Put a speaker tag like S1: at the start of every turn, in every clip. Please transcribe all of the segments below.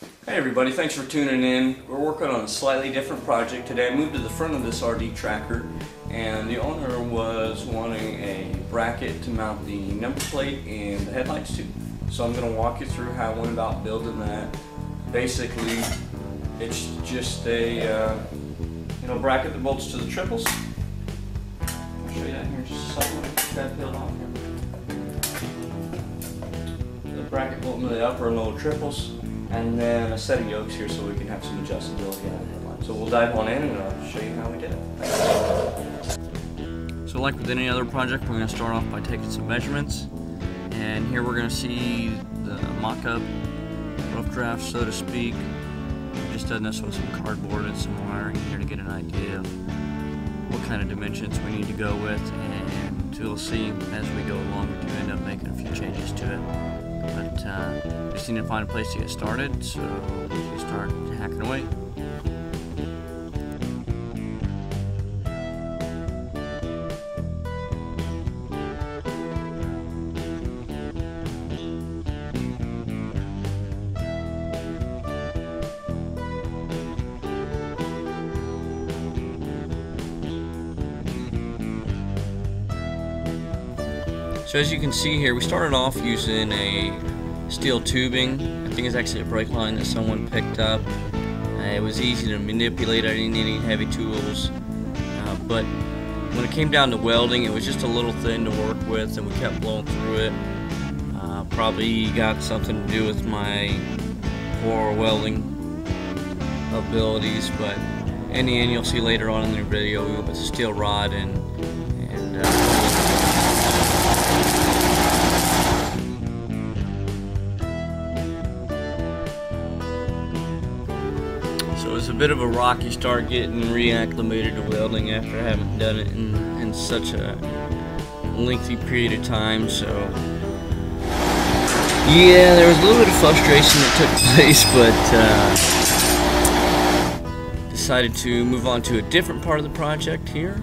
S1: Hey everybody, thanks for tuning in. We're working on a slightly different project today. I moved to the front of this RD tracker and the owner was wanting a bracket to mount the number plate and the headlights to. So I'm going to walk you through how I went about building that. Basically, it's just a bracket that bolts to the triples. I'll show you that here in just a second. Get that peeled off here. The bracket bolting to the upper and lower triples, and then a set of yokes here so we can have some adjustability on the headline. So we'll dive on in and I'll show you how we did it. So like with any other project, we're going to start off by taking some measurements, and here we're going to see the mock-up rough draft, so to speak. We just done this with some cardboard and some wiring here to get an idea of what kind of dimensions we need to go with, and we'll see as we go along. We do end up making a few changes to it, but just need to find a place to get started, so we start hacking away. So as you can see here, we started off using a steel tubing. I think it's actually a brake line that someone picked up. It was easy to manipulate. I didn't need any heavy tools. But when it came down to welding, it was just a little thin to work with, and we kept blowing through it. Probably got something to do with my poor welding abilities, but in the end, you'll see later on in the video, we went with a steel rod and so it was a bit of a rocky start getting reacclimated to welding after I haven't done it in such a lengthy period of time. So yeah, there was a little bit of frustration that took place, but decided to move on to a different part of the project here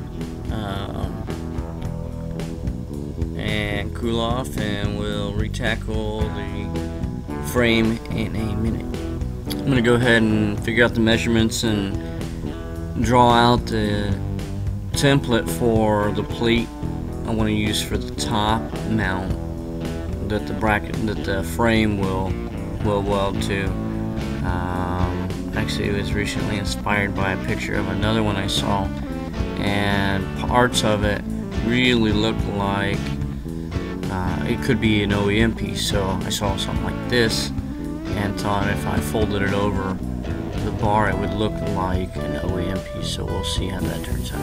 S1: and cool off, and we'll retackle the frame in a minute. I'm going to go ahead and figure out the measurements and draw out the template for the plate I want to use for the top mount that the frame will weld to. Actually, it was recently inspired by a picture of another one I saw, and parts of it really looked like it could be an OEM piece. So I saw something like this and thought if I folded it over the bar, it would look like an OEM piece. So we'll see how that turns out.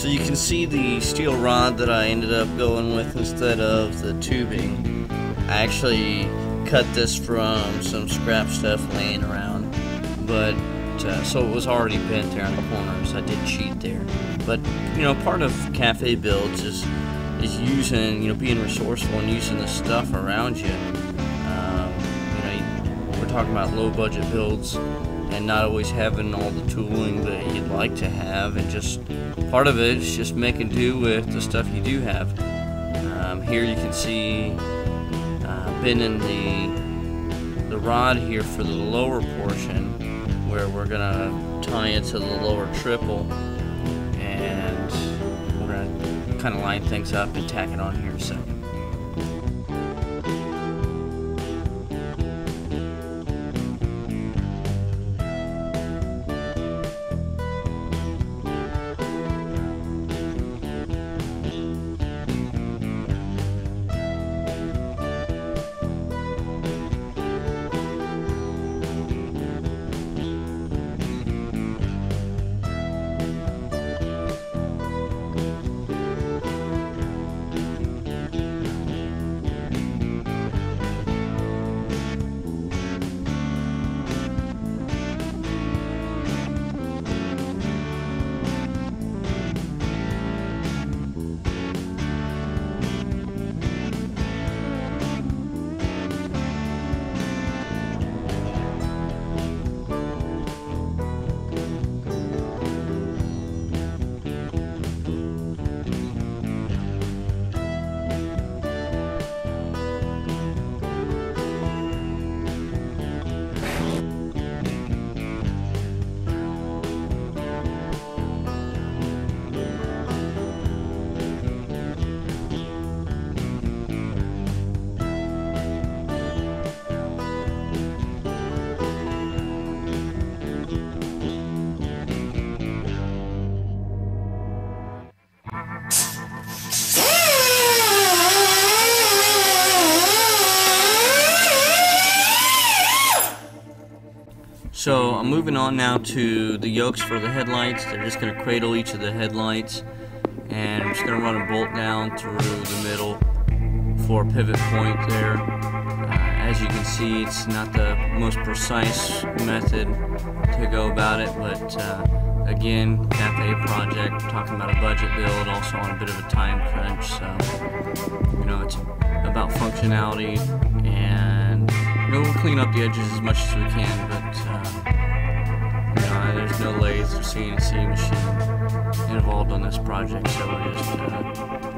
S1: So you can see the steel rod that I ended up going with instead of the tubing. I actually cut this from some scrap stuff laying around, but so it was already bent there in the corners. I did cheat there, but you know, part of cafe builds is using, you know, being resourceful and using the stuff around you. You know, we're talking about low budget builds and not always having all the tooling that you'd like to have, and just part of it is just making do with the stuff you do have. Here you can see bending the rod here for the lower portion, where we're gonna tie it to the lower triple, and we're gonna kind of line things up and tack it on here in a second. So I'm moving on now to the yokes for the headlights. They're just going to cradle each of the headlights, and I'm just going to run a bolt down through the middle for a pivot point there. As you can see, it's not the most precise method to go about it, but again, cafe project, talking about a budget build, also on a bit of a time crunch, so you know, it's about functionality, and you know, we'll clean up the edges as much as we can, but you know, there's no lathe or CNC machine involved on this project, so we're just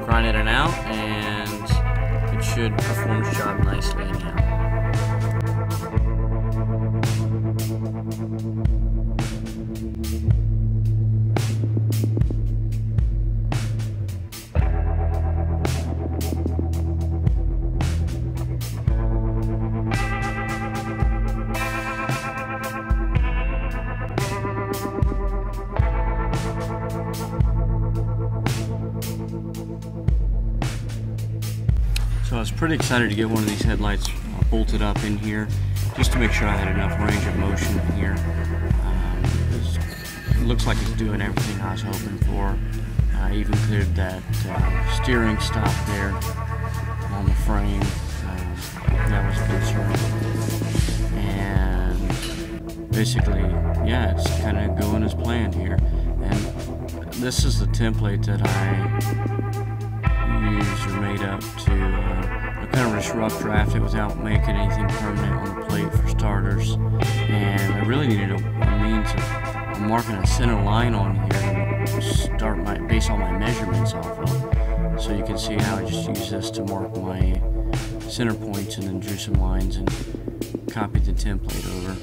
S1: grinding it out, and it should perform its job nicely anyhow. So I was pretty excited to get one of these headlights bolted up in here, just to make sure I had enough range of motion here. It looks like it's doing everything I was hoping for. I even cleared that steering stop there on the frame. That was a concern. And basically, yeah, it's kind of going as planned here. And this is the template that I used or made up to kind of just rough draft it without making anything permanent on the plate for starters. And I really needed a means of marking a center line on here to start base all my measurements off of. So you can see how I just use this to mark my center points, and then drew some lines and copied the template over.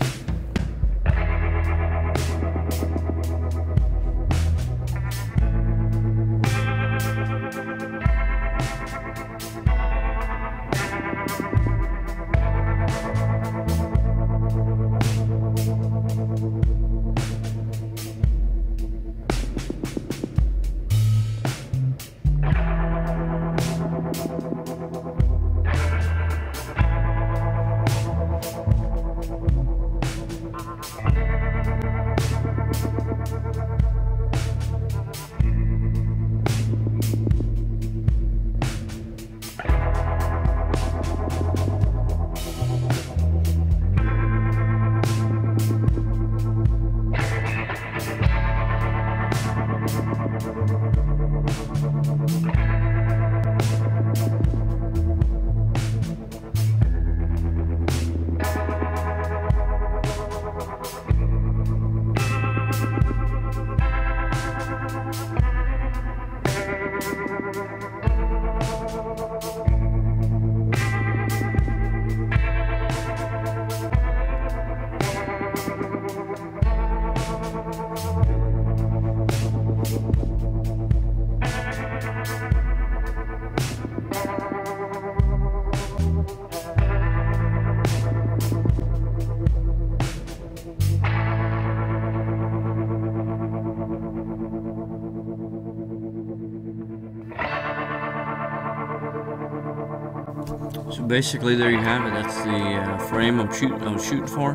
S1: basically there you have it. That's the frame I'm shooting for.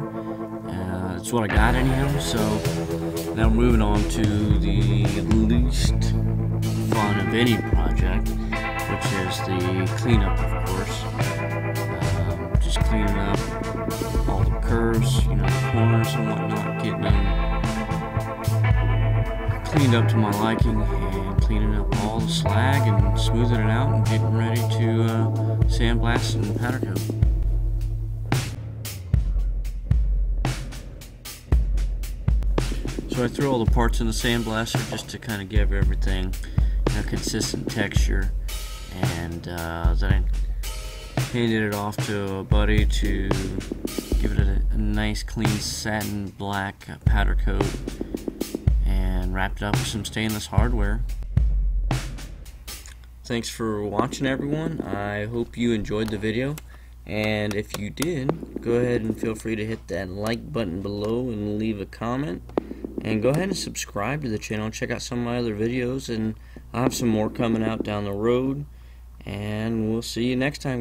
S1: That's what I got anyhow. So now we're moving on to the least fun of any project, which is the cleanup, of course. Just cleaning up all the curves, you know, the corners and whatnot, getting them cleaned up to my liking, and cleaning up all the slag and smoothing it out and getting ready to sandblast and powder coat. So I threw all the parts in the sandblaster just to kind of give everything a consistent texture, and then I handed it off to a buddy to give it a nice clean satin black powder coat, and wrapped it up with some stainless hardware. Thanks for watching, everyone. I hope you enjoyed the video, and if you did, go ahead and feel free to hit that like button below and leave a comment, and go ahead and subscribe to the channel and check out some of my other videos, and I'll have some more coming out down the road, and we'll see you next time.